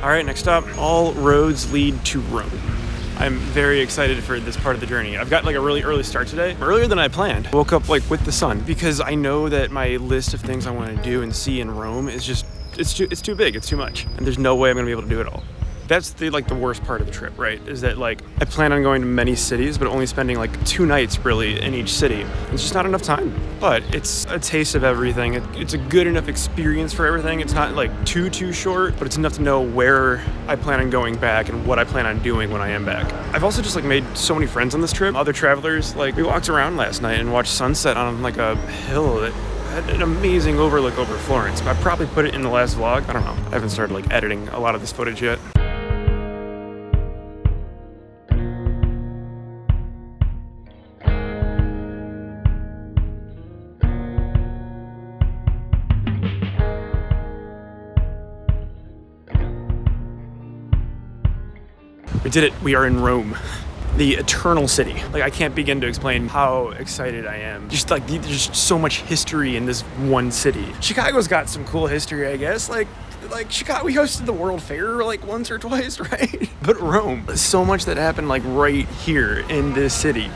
All right, next up, all roads lead to Rome. I'm very excited for this part of the journey. I've got like a really early start today, earlier than I planned. Woke up like with the sun because I know that my list of things I want to do and see in Rome is just, it's too big, it's too much. And there's no way I'm gonna be able to do it all. That's the worst part of the trip, right? Is that like, I plan on going to many cities, but only spending like 2 nights really in each city. It's just not enough time, but it's a taste of everything. It's a good enough experience for everything. It's not like too short, but it's enough to know where I plan on going back and what I plan on doing when I am back. I've also just like made so many friends on this trip. Other travelers, like we walked around last night and watched sunset on like a hill that had an amazing overlook over Florence. I probably put it in the last vlog. I don't know. I haven't started like editing a lot of this footage yet. We did it. We are in Rome, the eternal city. Like, I can't begin to explain how excited I am. Just like, there's so much history in this one city. Chicago's got some cool history, I guess. Like Chicago, we hosted the World Fair like once or twice, right? But Rome, so much that happened like right here in this city.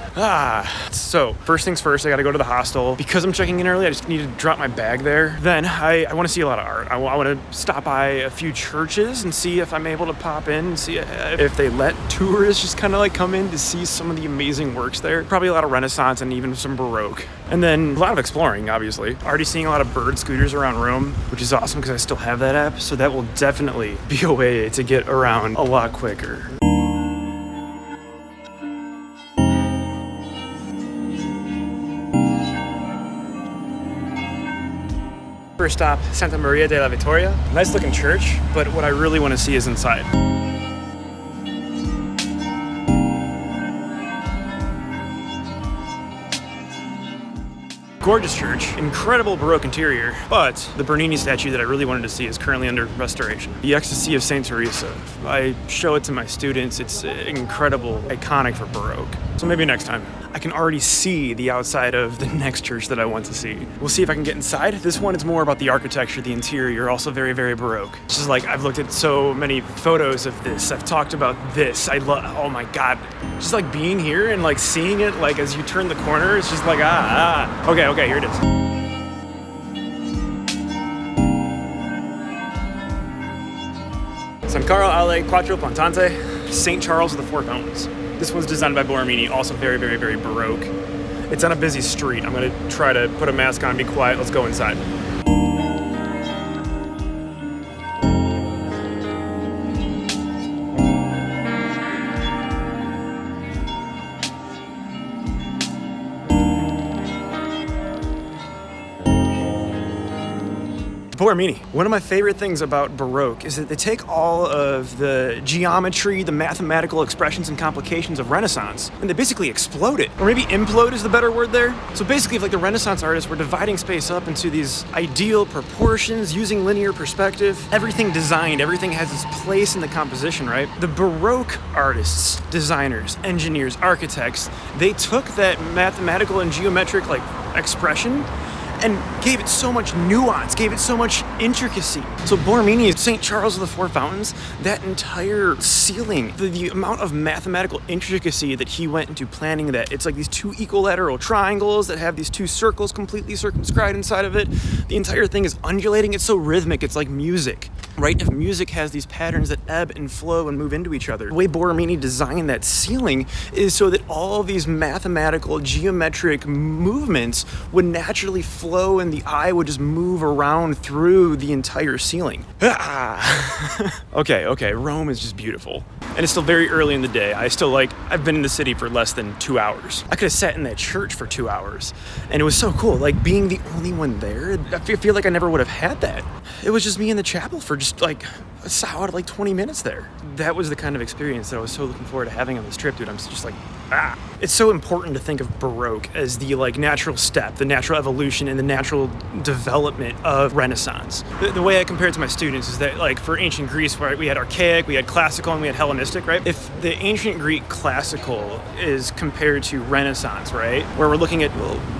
So first things first, I gotta go to the hostel. Because I'm checking in early, I just need to drop my bag there. Then I wanna see a lot of art. I wanna stop by a few churches and see if I'm able to pop in and see if they let tourists just kind of like come in to see some of the amazing works there. Probably a lot of Renaissance and even some Baroque. And then a lot of exploring, obviously. Already seeing a lot of bird scooters around Rome, which is awesome because I still have that app. So that will definitely be a way to get around a lot quicker. First stop, Santa Maria della Vittoria. Nice looking church, but what I really want to see is inside. Gorgeous church, incredible Baroque interior, but the Bernini statue that I really wanted to see is currently under restoration. The Ecstasy of Saint Teresa. I show it to my students. It's incredible, iconic for Baroque. So maybe next time. I can already see the outside of the next church that I want to see. We'll see if I can get inside. This one is more about the architecture, the interior, also very, very Baroque. It's just like, I've looked at so many photos of this. I've talked about this. Oh my God. Just like being here and like seeing it, like as you turn the corner, it's just like, Okay, here it is. San Carlo alle Quattro Plantate, St. Charles of the Four Fountains. This one's designed by Borromini, also very, very, very Baroque. It's on a busy street. I'm gonna try to put a mask on, be quiet. Let's go inside. Borromini. One of my favorite things about Baroque is that they take all of the geometry, the mathematical expressions and complications of Renaissance, and they basically explode it. Or maybe implode is the better word there. So basically, if like the Renaissance artists were dividing space up into these ideal proportions, using linear perspective, everything designed, everything has its place in the composition, right? The Baroque artists, designers, engineers, architects, they took that mathematical and geometric like expression and gave it so much nuance, gave it so much intricacy. So Borromini, St. Charles of the Four Fountains, that entire ceiling, the amount of mathematical intricacy that he went into planning that. It's like these 2 equilateral triangles that have these 2 circles completely circumscribed inside of it. The entire thing is undulating. It's so rhythmic. It's like music, right? If music has these patterns that ebb and flow and move into each other, the way Borromini designed that ceiling is so that all of these mathematical, geometric movements would naturally flow and the eye would just move around through the entire ceiling. Okay, Rome is just beautiful. And it's still very early in the day. I've been in the city for less than 2 hours. I could have sat in that church for 2 hours. And it was so cool, like being the only one there. I feel like I never would have had that. It was just me in the chapel for just like a solid like 20 minutes there. That was the kind of experience that I was so looking forward to having on this trip, dude. I'm just like, It's so important to think of Baroque as the like natural step, the natural evolution and the natural development of Renaissance. The way I compare it to my students is that like for ancient Greece, where we had archaic, we had classical, and we had Hellenistic, right? If the ancient Greek classical is compared to Renaissance, right? Where we're looking at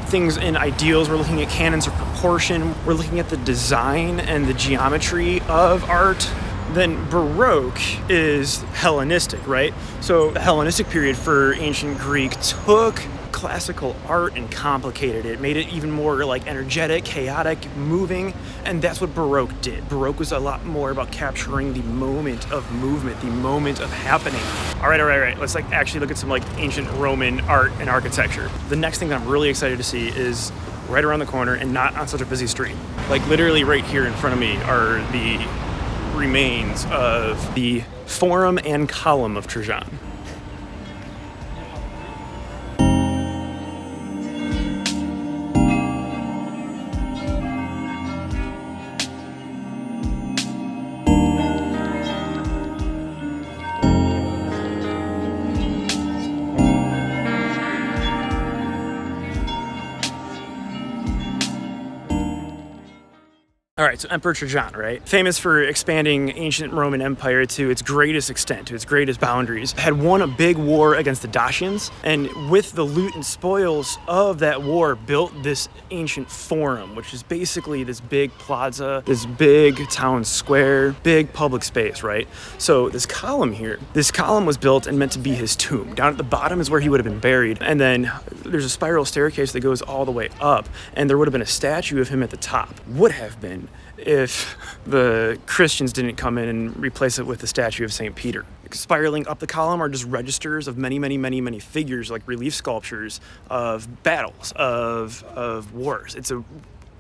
things in ideals, we're looking at canons of proportion, we're looking at the design and the geometry of art. Then Baroque is Hellenistic, right? So the Hellenistic period for ancient Greek took classical art and complicated it, made it even more like energetic, chaotic, moving, and that's what Baroque did. Baroque was a lot more about capturing the moment of movement, the moment of happening. All right. Let's like actually look at some like ancient Roman art and architecture. The next thing that I'm really excited to see is right around the corner and not on such a busy street. Like literally right here in front of me are the remains of the forum and column of Trajan. All right, so Emperor Trajan, right? Famous for expanding ancient Roman Empire to its greatest extent, to its greatest boundaries, had won a big war against the Dacians, and with the loot and spoils of that war, built this ancient forum, which is basically this big plaza, this big town square, big public space, right? So this column here, this column was built and meant to be his tomb. Down at the bottom is where he would have been buried, and then there's a spiral staircase that goes all the way up, and there would have been a statue of him at the top. Would have been if the Christians didn't come in and replace it with the statue of St. Peter. Spiraling up the column are just registers of many figures, like relief sculptures of battles, of wars. It's a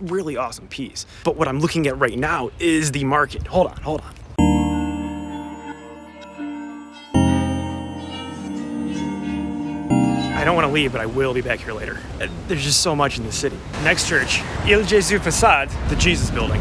really awesome piece. But what I'm looking at right now is the market. Hold on. I don't want to leave, but I will be back here later. There's just so much in the city. Next church, Il Gesu facade, the Jesus building.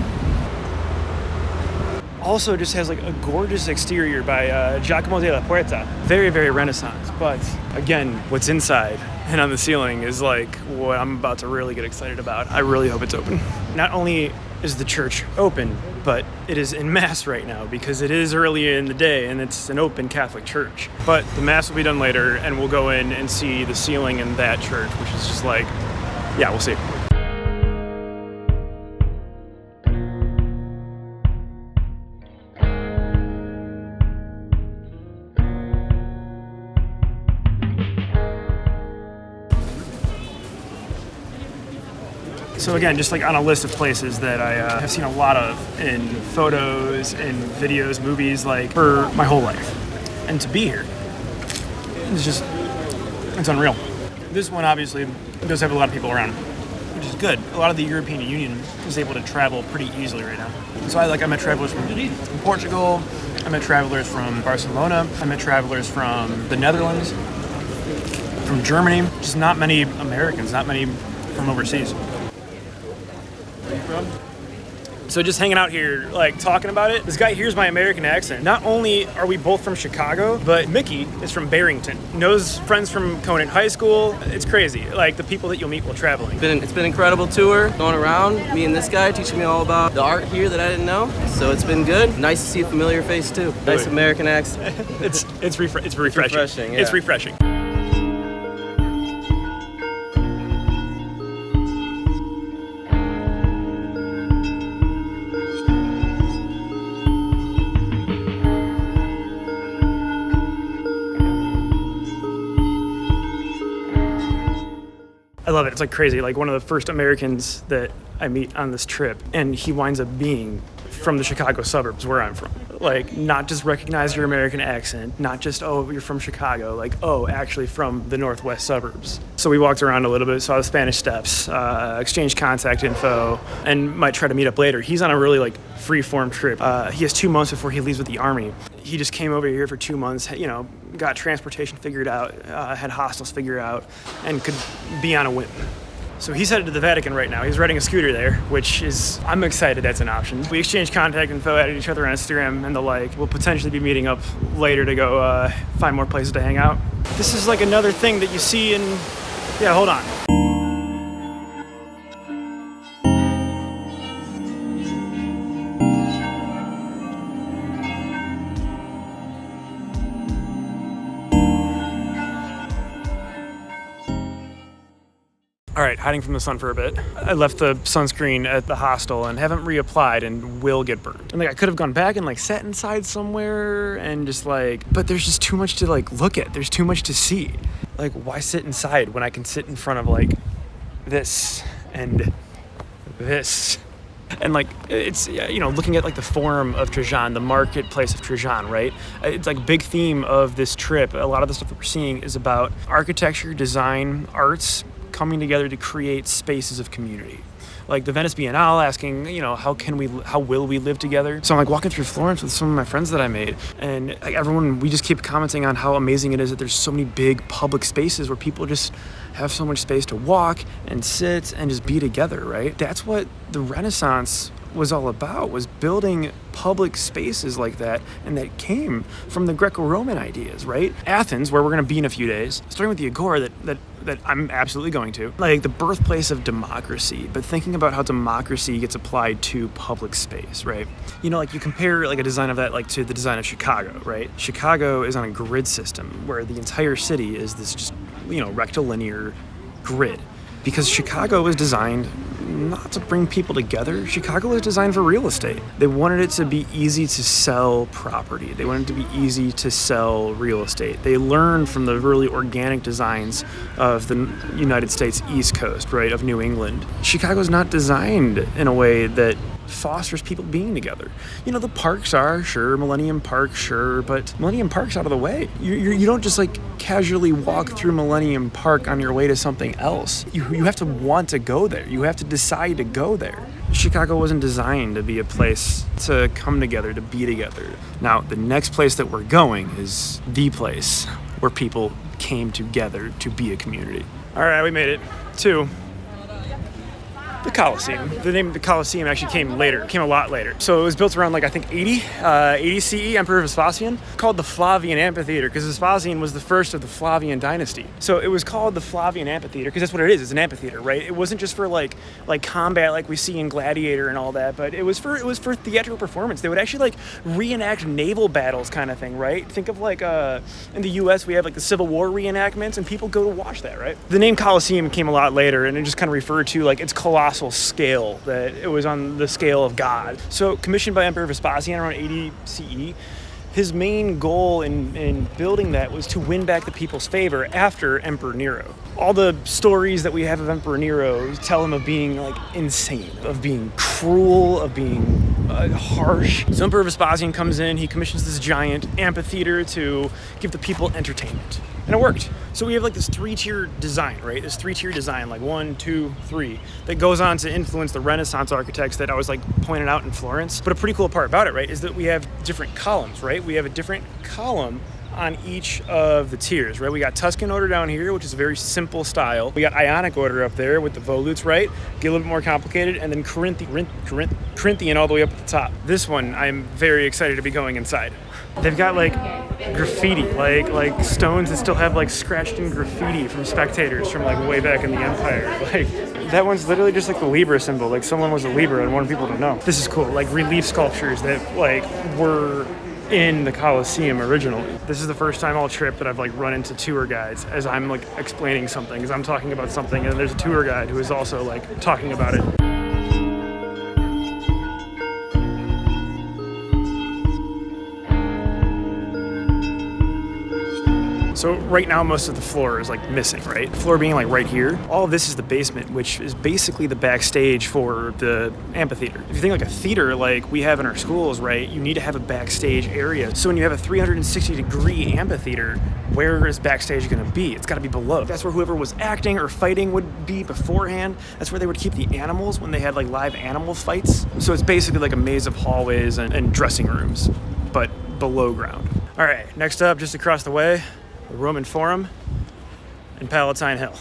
Also just has like a gorgeous exterior by Giacomo della Porta. Very Renaissance, but again, what's inside and on the ceiling is like what I'm about to really get excited about. I really hope it's open. Not only is the church open, but it is in mass right now because it is early in the day and it's an open Catholic church. But the mass will be done later and we'll go in and see the ceiling in that church, which is just like, yeah, we'll see. So again, just like on a list of places that I have seen a lot of in photos, in videos, movies, like for my whole life. And to be here, it's unreal. This one obviously does have a lot of people around, which is good. A lot of the European Union is able to travel pretty easily right now. So I met travelers from Portugal, I met travelers from Barcelona, I met travelers from the Netherlands, from Germany, just not many Americans, not many from overseas. So just hanging out here, like talking about it, this guy hears my American accent. Not only are we both from Chicago, but Mickey is from Barrington. Knows friends from Conant High School. It's crazy, like the people that you'll meet while traveling. It's been an incredible tour, going around, me and this guy teaching me all about the art here that I didn't know. So it's been good. Nice to see a familiar face too. Nice American accent. It's refreshing. Yeah. It's refreshing. I love it. It's like crazy. Like one of the first Americans that I meet on this trip, and he winds up being from the Chicago suburbs where I'm from. Like not just recognize your American accent, not just, oh, you're from Chicago, like, oh, actually from the northwest suburbs. So we walked around a little bit, saw the Spanish Steps, exchanged contact info, and might try to meet up later. He's on a really like free-form trip. He has 2 months before he leaves with the Army. He just came over here for 2 months, got transportation figured out, had hostels figured out, and could be on a whim. So he's headed to the Vatican right now. He's riding a scooter there, which is, I'm excited that's an option. We exchanged contact info, added each other on Instagram and the like. We'll potentially be meeting up later to go find more places to hang out. This is like another thing that you see in, yeah, hold on. All right, hiding from the sun for a bit. I left the sunscreen at the hostel and haven't reapplied and will get burned. And like I could have gone back and like sat inside somewhere and just like, but there's just too much to like look at. There's too much to see. Like why sit inside when I can sit in front of like this and this? And like it's, you know, looking at like the Forum of Trajan, the marketplace of Trajan, right? It's like a big theme of this trip. A lot of the stuff that we're seeing is about architecture, design, arts, coming together to create spaces of community. Like the Venice Biennale asking, you know, how will we live together? So I'm like walking through Florence with some of my friends that I made, and like everyone, we just keep commenting on how amazing it is that there's so many big public spaces where people just have so much space to walk and sit and just be together, right? That's what the Renaissance was all about, was building public spaces like that, and that came from the Greco-Roman ideas, right? Athens, where we're going to be in a few days, starting with the Agora that I'm absolutely going to, like the birthplace of democracy, but thinking about how democracy gets applied to public space, right? You know, like you compare like a design of that like to the design of Chicago, right? Chicago is on a grid system where the entire city is this just, you know, rectilinear grid. Because Chicago was designed not to bring people together. Chicago was designed for real estate. They wanted it to be easy to sell property. They wanted it to be easy to sell real estate. They learned from the really organic designs of the United States East Coast, right, of New England. Chicago's not designed in a way that fosters people being together. You know, the parks are, sure, Millennium Park, sure, but Millennium Park's out of the way. You don't just like casually walk through Millennium Park on your way to something else. You have to want to go there. You have to decide to go there. Chicago wasn't designed to be a place to come together, to be together. Now, the next place that we're going is the place where people came together to be a community. All right, we made it to the Colosseum. The name of the Colosseum actually came a lot later. So it was built around like I think 80 CE, Emperor Vespasian, called the Flavian amphitheater because Vespasian was the first of the Flavian dynasty. So it was called the Flavian amphitheater because that's what it is. It's an amphitheater, right? It wasn't just for like combat like we see in Gladiator and all that, but it was for theatrical performance. They would actually like reenact naval battles kind of thing, right? Think of like in the US we have like the Civil War reenactments and people go to watch that, right? The name Colosseum came a lot later and it just kind of referred to like its colossal scale, that it was on the scale of God. So commissioned by Emperor Vespasian around 80 CE, his main goal in building that was to win back the people's favor after Emperor Nero. All the stories that we have of Emperor Nero tell him of being like insane, of being cruel, of being harsh. So Emperor Vespasian comes in, he commissions this giant amphitheater to give the people entertainment. And it worked. So we have like this three-tier design, right? This three-tier design, like 1, 2, 3, that goes on to influence the Renaissance architects that I was like pointing out in Florence. But a pretty cool part about it, right, is that we have different columns, right? We have a different column on each of the tiers, right? We got Tuscan order down here, which is a very simple style. We got Ionic order up there with the volutes, right? Get a little bit more complicated, and then Corinthian all the way up at the top. This one, I'm very excited to be going inside. They've got like graffiti, like stones that still have like scratched in graffiti from spectators from like way back in the Empire. Like that one's literally just like the Libra symbol, like someone was a Libra and wanted people to know. This is cool, like relief sculptures that like were in the Colosseum originally. This is the first time all trip that I've like run into tour guides as I'm like explaining something, as I'm talking about something, and there's a tour guide who is also like talking about it. So right now, most of the floor is like missing, right? The floor being like right here. All of this is the basement, which is basically the backstage for the amphitheater. If you think like a theater like we have in our schools, right, you need to have a backstage area. So when you have a 360-degree amphitheater, where is backstage gonna be? It's gotta be below. That's where whoever was acting or fighting would be beforehand. That's where they would keep the animals when they had like live animal fights. So it's basically like a maze of hallways and dressing rooms, but below ground. All right, next up, just across the way, the Roman Forum and Palatine Hill.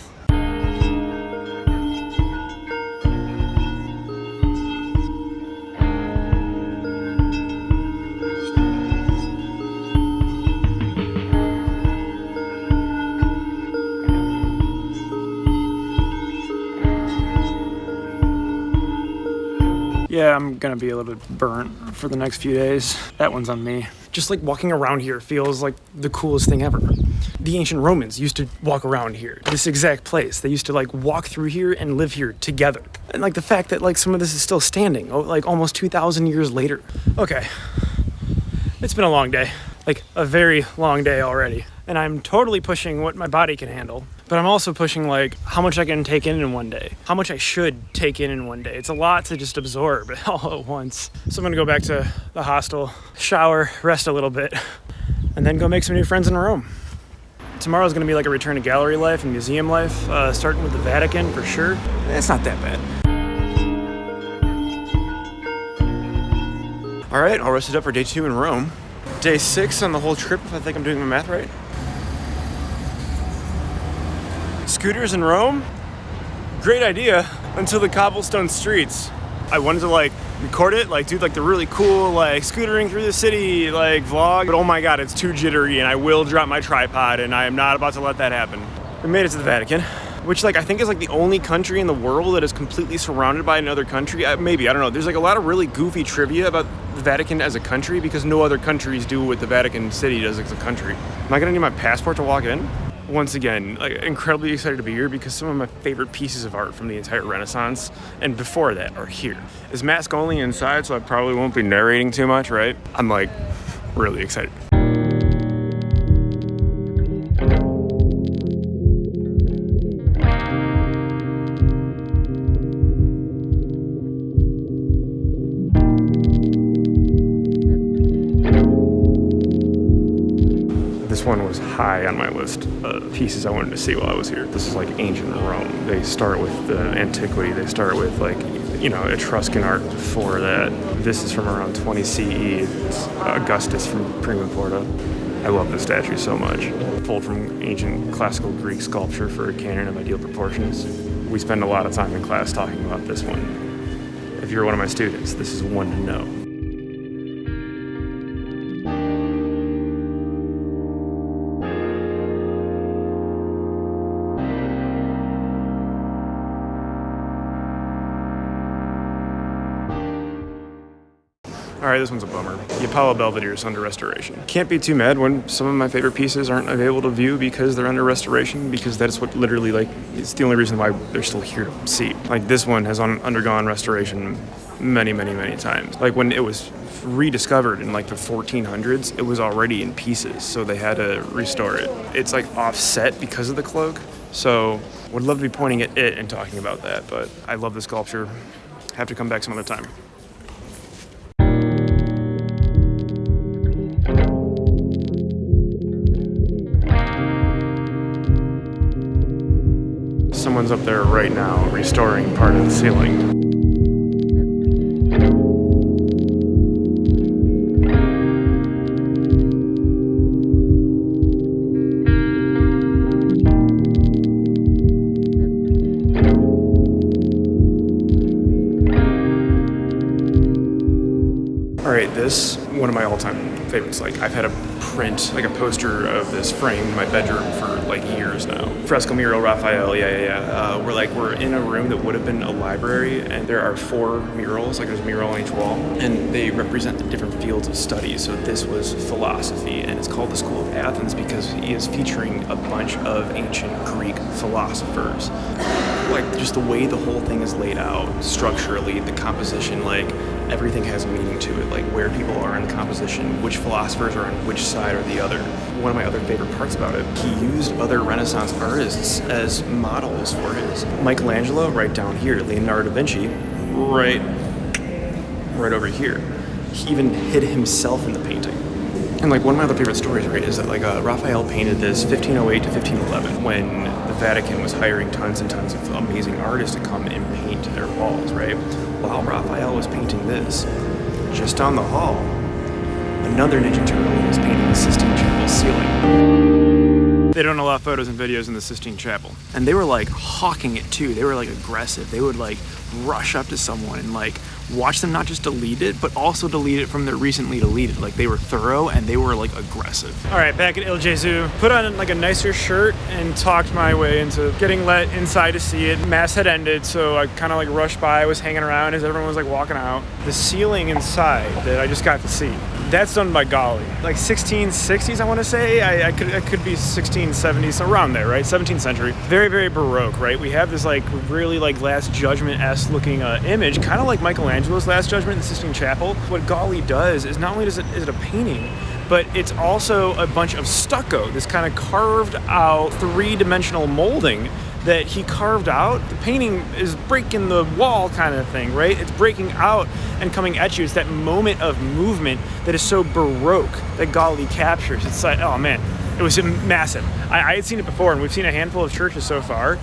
Yeah, I'm gonna be a little bit burnt for the next few days. That one's on me. Just like walking around here feels like the coolest thing ever. The ancient Romans used to walk around here, this exact place. They used to like walk through here and live here together. And like the fact that like some of this is still standing, like almost 2,000 years later. Okay, it's been a long day, like a very long day already. And I'm totally pushing what my body can handle, but I'm also pushing like how much I can take in one day, how much I should take in one day. It's a lot to just absorb all at once. So I'm gonna go back to the hostel, shower, rest a little bit, and then go make some new friends in Rome. Tomorrow's gonna be like a return to gallery life and museum life, starting with the Vatican for sure. It's not that bad. All right, all rested up for day 2 in Rome. Day 6 on the whole trip, if I think I'm doing my math right. Scooters in Rome? Great idea until the cobblestone streets. I wanted to like record it, like do like the really cool like scootering through the city like vlog, but oh my god, it's too jittery and I will drop my tripod and I am not about to let that happen. We made it to the Vatican, which like I think is like the only country in the world that is completely surrounded by another country. Maybe, I don't know. There's like a lot of really goofy trivia about the Vatican as a country because no other countries do what the Vatican City does as a country. Am I gonna need my passport to walk in? Once again, like incredibly excited to be here because some of my favorite pieces of art from the entire Renaissance and before that are here. It's mask only inside, so I probably won't be narrating too much, right? I'm like really excited. This one was high on my list of pieces I wanted to see while I was here. This is like ancient Rome. They start with the antiquity. They start with like, you know, Etruscan art before that. This is from around 20 CE. It's Augustus from Prima, Porta. I love this statue so much. Pulled from ancient classical Greek sculpture for a canon of ideal proportions. We spend a lot of time in class talking about this one. If you're one of my students, this is one to know. All right, this one's a bummer. The Apollo Belvedere is under restoration. Can't be too mad when some of my favorite pieces aren't available to view because they're under restoration, because that's what literally, like, it's the only reason why they're still here to see. Like, this one has undergone restoration many, many, many times. Like, when it was rediscovered in, like, the 1400s, it was already in pieces, so they had to restore it. It's, like, offset because of the cloak, so would love to be pointing at it and talking about that, but I love the sculpture. Have to come back some other time. Someone's up there right now restoring part of the ceiling. All right, this, one of my all-time favorites. Like, I've had a print, like a poster of this frame in my bedroom for like years now. Fresco mural, Raphael, we're in a room that would have been a library, and there are 4 murals, like there's a mural on each wall, and they represent the different fields of study. So this was philosophy, and it's called the School of Athens because he is featuring a bunch of ancient Greek philosophers. Like, just the way the whole thing is laid out, structurally, the composition, like, everything has meaning to it, like where people are in the composition, which philosophers are on which side or the other. One of my other favorite parts about it, he used other Renaissance artists as models for his. Michelangelo, right down here. Leonardo da Vinci, right over here. He even hid himself in the painting. And like one of my other favorite stories, right, is that like Raphael painted this 1508 to 1511 when the Vatican was hiring tons and tons of amazing artists to come and paint their walls, right? While Raphael was painting this, just down the hall, another Ninja Turtle was painting the Sistine Chapel ceiling. They don't allow photos and videos in the Sistine Chapel. And they were like hawking it too. They were like aggressive. They would like rush up to someone and like watch them not just delete it, but also delete it from their recently deleted. Like they were thorough and they were like aggressive. All right, back at Il Gesu, put on like a nicer shirt and talked my way into getting let inside to see it. Mass had ended, so I kind of like rushed by. I was hanging around as everyone was like walking out. The ceiling inside that I just got to see That's done by Gali. Like 1660s, I want to say. I could be 1670s, around there, right? 17th century. Very, very Baroque, right? We have this like really like Last Judgment-esque looking image, kind of like Michelangelo's Last Judgment in the Sistine Chapel. What Gali does is not only is it a painting, but it's also a bunch of stucco, this kind of carved out three-dimensional molding that he carved out. The painting is breaking the wall kind of thing, right? It's breaking out and coming at you. It's that moment of movement that is so Baroque that Gali captures. It's like, oh man, it was massive. I had seen it before, and we've seen a handful of churches so far.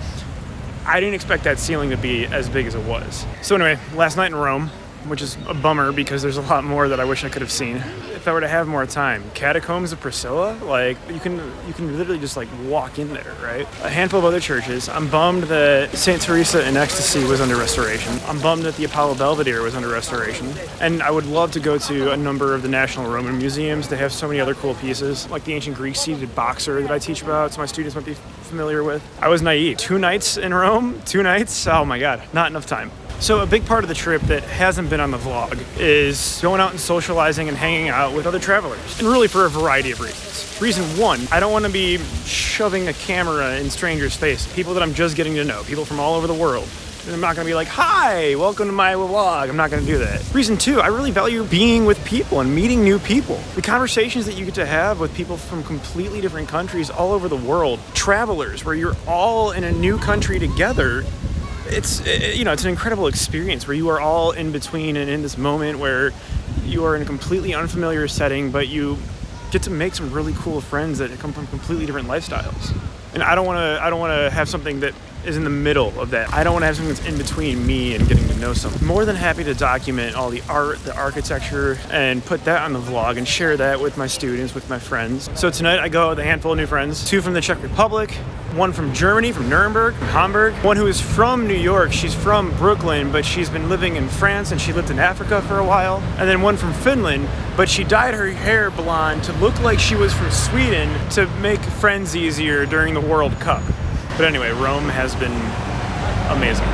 I didn't expect that ceiling to be as big as it was. So anyway, last night in Rome, which is a bummer because there's a lot more that I wish I could have seen. If I were to have more time, Catacombs of Priscilla, like you can literally just like walk in there, right? A handful of other churches. I'm bummed that St. Teresa in Ecstasy was under restoration. I'm bummed that the Apollo Belvedere was under restoration. And I would love to go to a number of the National Roman museums. They have so many other cool pieces, like the ancient Greek seated boxer that I teach about, so my students might be familiar with. I was naive. 2 nights in Rome, 2 nights, oh my God, not enough time. So a big part of the trip that hasn't been on the vlog is going out and socializing and hanging out with other travelers. And really for a variety of reasons. Reason one, I don't want to be shoving a camera in strangers' face. People that I'm just getting to know, people from all over the world. And I'm not going to be like, hi, welcome to my vlog. I'm not going to do that. Reason two, I really value being with people and meeting new people. The conversations that you get to have with people from completely different countries all over the world. Travelers, where you're all in a new country together. It's an incredible experience where you are all in between and in this moment where you are in a completely unfamiliar setting, but you get to make some really cool friends that come from completely different lifestyles. And I don't want to have something that is in the middle of that. I don't want to have something that's in between me and getting to know someone. More than happy to document all the art, the architecture, and put that on the vlog and share that with my students, with my friends. So tonight I go out with a handful of new friends, 2 from the Czech Republic, 1 from Germany, from Nuremberg, from Hamburg, 1 who is from New York. She's from Brooklyn, but she's been living in France and she lived in Africa for a while. And then 1 from Finland, but she dyed her hair blonde to look like she was from Sweden to make friends easier during the World Cup. But anyway, Rome has been amazing.